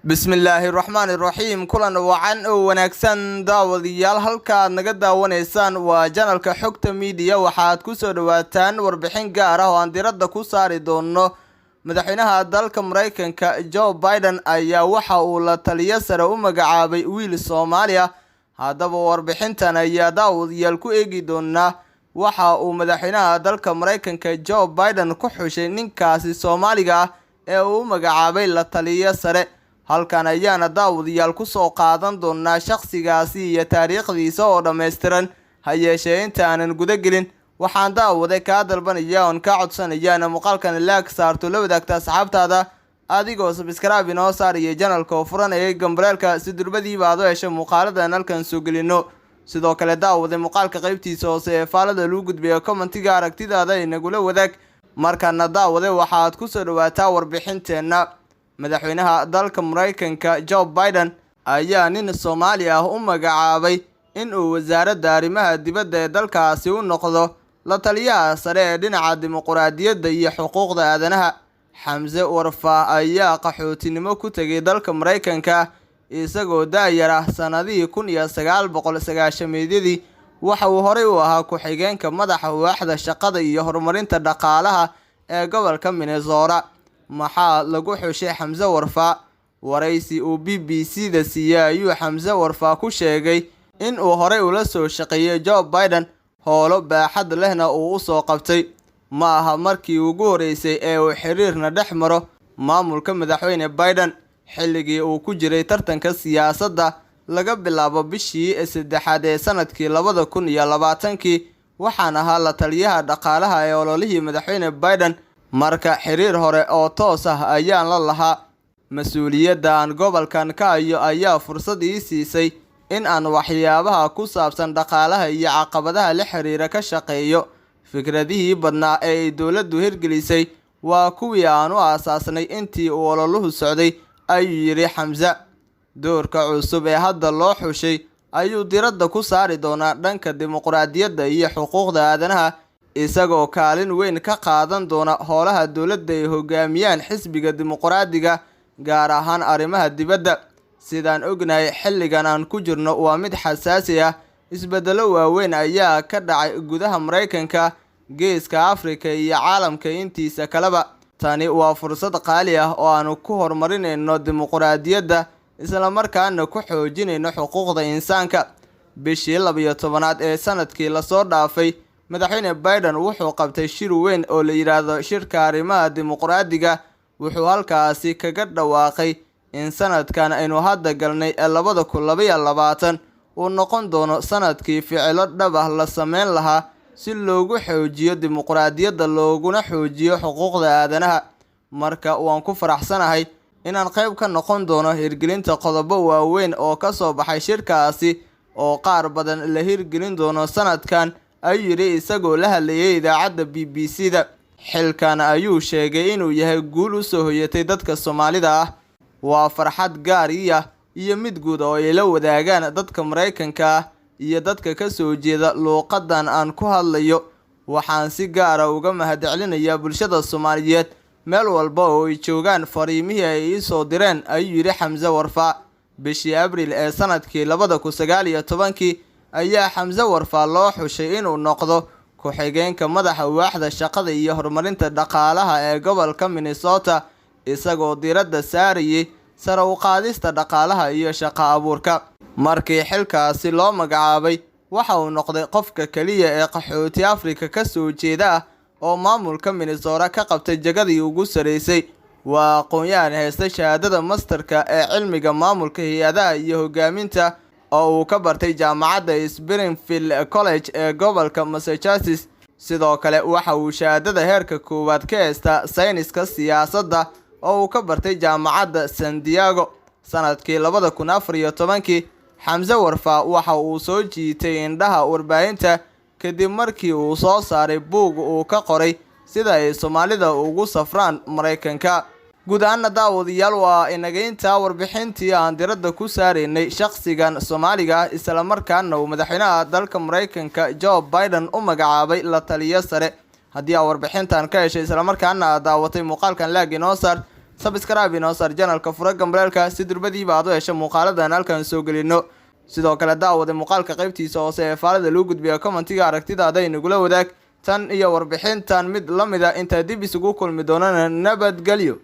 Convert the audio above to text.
Bismillahirrahmanirrahiim. Kulan wacan oo wanaagsan daawadayaal halka naga daawanaysaan waa channelka Xogta Media. Waxaad ku soo dhawaataan warbixin gaar ah oo aan diradda ku saari doono madaxweynaha dalka Mareykanka Joe Biden ayaa waxa uu la taliye sare u magacaabay wiil Soomaali ah. Haddaba warbixintan ayaa daawadayaal ku eegi doona waxa uu madaxweynaha dalka Mareykanka Joe Biden ku xushay ninkaasi Soomaaliga ah ee uu magacaabay la taliye sare. halkan ayaana daawadayaal ku soo qaadan doonaa shakhsigaasi iyo taariikhdiisa oo dhameystiran. ha yeeshee inta aanan guda gelin waxaan daawaday kaa dalbanaya oon ka codsanaya muuqaalkan like saarto la wadaagta asxaabtaada adigoo subscribe inoo saariyo channelka oo furan ee gambareelka si durbadiiba aad u hesho muuqaaladan halkan soo gelino. sidoo kale daawaday muuqaalka qaybtiisa hoose ee faalada lagu gudbiyo commentiga aragtidaada inagula wadaag. markana daawaday waxaad ku soo dhawaataa warbixinteena. madaxweynaha dalka Mareykanka Joe Biden ayaa nin Soomaali ah u magacaabay in uu wasaaradda arrimaha dibadda ee dalkaasi u noqdo la taliyaha sare ee dhinaca dimuqraadiyadda iyo xuquuqda aadanaha. Xamse Warfaa ayaa qaxootinimo ku tagay dalka Mareykanka isagoo daayar ah sanadihii 1990-meedii. waxa uu horey u ahaa ku-xigeenka madaxa waaxda shaqada iyo horumarinta dhaqaalaha ee gobolka Minnesota. maxaa lagu xushay Xamse Warfaa? waraysi uu BBC-da siiyay ayuu Xamse Warfaa ku sheegay in uu horey ula soo shaqeeyay Joe Biden howlo baaxad lehna uu u soo qabtay. ma aha markii ugu horeysay ee uu xiriirna dhex maro maamulka madaxweyne Biden xilligii uu ku jiray tartanka siyaasadda laga bilaabo bishii saddexaad ee sanadkii 2020 waxaan ahaa la taliyaha dhaqaalaha ee ololihii madaxweyne Biden. marka xiriir hore oo toos ah ayaan la lahaa. mas'uuliyadda aan gobolkan ka hayo ayaa fursad ii siisay in aan waxyaabaha ku saabsan dhaqaalaha iyo caqabadaha la xiriira ka shaqeeyo. fikradihii badnaa ee ay dowladdu hirgelisay waa kuwii aan u aasaasnay intii uu ololuhu socday ayuu yiri Xamse. doorka cusub ee hadda loo xushay ayuu diradda ku saari doonaa dhanka dimuqraadiyadda iyo xuquuqda aadanaha isagoo kaalin weyn ka qaadan doona howlaha dowladda ay hogaamiyaan xisbiga dimuqraadiga gaar ahaan arrimaha dibadda. sidaan ognahay xilligan aan ku jirno waa mid xasaasi ah. isbedelo waaweyn ayaa ka dhacay gudaha Mareykanka, geeska Afrika iyo caalamka intiisa kaleba. tani waa fursad qaali ah oo aanu ku horumarinayno dimuqraadiyadda isla markaana ku xoojinayno xuquuqda insaanka. bishii 12aad ee sanadkii la soo dhaafay madaxweyne Biden wuxuu qabtay shir weyn oo la yiraahdo shirka arrimaha dimuqraadiga. wuxuu halkaasi kaga dhawaaqay in sanadkan aynu hadda galnay 2022 uu noqon doono sanadkii ficilo dhab ah la sameyn lahaa si loogu xoojiyo dimuqraadiyadda looguna xoojiyo xuquuqda aadanaha. marka waan ku faraxsanahay inaan qayb ka noqon doono hirgelinta qodobo waaweyn oo ka soo baxay shirkaasi oo qaar badan la hirgelin doono sanadkan ayuu yiri isagoo la hadlayay idaacadda BBC-da. xilkan ayuu sheegay inuu yahay guul u soo hoyatay dadka Soomaalida ah. waa farxad gaar ah iyo mid guud oo ay la wadaagaan dadka Mareykanka ah iyo dadka ka soo jeeda luuqadan aan ku hadlayo. waxaan si gaar ah uga mahadcelinayaa bulshada Soomaaliyeed meel walba oo ay joogaan fariimihii ay ii soo direen ayuu yiri Xamse Warfaa. bishii Abriil ee sanadkii 2019 ayaa Xamse Warfaa loo xushay inuu noqdo ku-xigeenka madaxa waaxda shaqada iyo horumarinta dhaqaalaha ee gobolka Minnesota isagoo diradda saarayay sare u qaadista dhaqaalaha iyo shaqo abuurka. markii xilkaasi loo magacaabay waxa uu noqday qofka kaliya ee qaxooti Afrika ka soo jeeda ah oo maamulka Minnesota ka qabtay jagadii ugu sareysay. waa aqoon-yahan haysta shahaadada masterka ee cilmiga maamulka hay'adaha iyo hogaaminta oo uu ka bartay jaamacadda Springfield College ee gobolka Massachusetts. sidoo kale waxa uu shahaadada heerka koowaad ka haystaa sayniska siyaasadda oo uu ka bartay jaamacadda San Diego. sanadkii 2014 Xamse Warfaa waxa uu soo jiitay indhaha warbaahinta kadib markii uu soo saaray buug uu ka qoray sida ay Soomaalida ugu safraan Mareykanka. guud ahaan daawadayaal waa inageynta warbixintii aan diradda ku saareynay shakhsigan Soomaaliga isla markaana uu madaxweynaha dalka Mareykanka Joe Biden u magacaabay la taliye sare. haddii aad warbixintan ka heshay isla markaana aad daawatay muuqaalkan like inoo saar subscribe inoo saar channelka fura gambalelka si durbadiiba aad u hesho muuqaaladan halkan soo gelino. sidoo kale daawada muuqaalka qaybtiisa hoose ee faalada lagu gudbiyo commentiga aragtidaada inagula wadaag tan iyo warbixintan mid lamida inta dib isugu kulmi doonana nabadgelyo.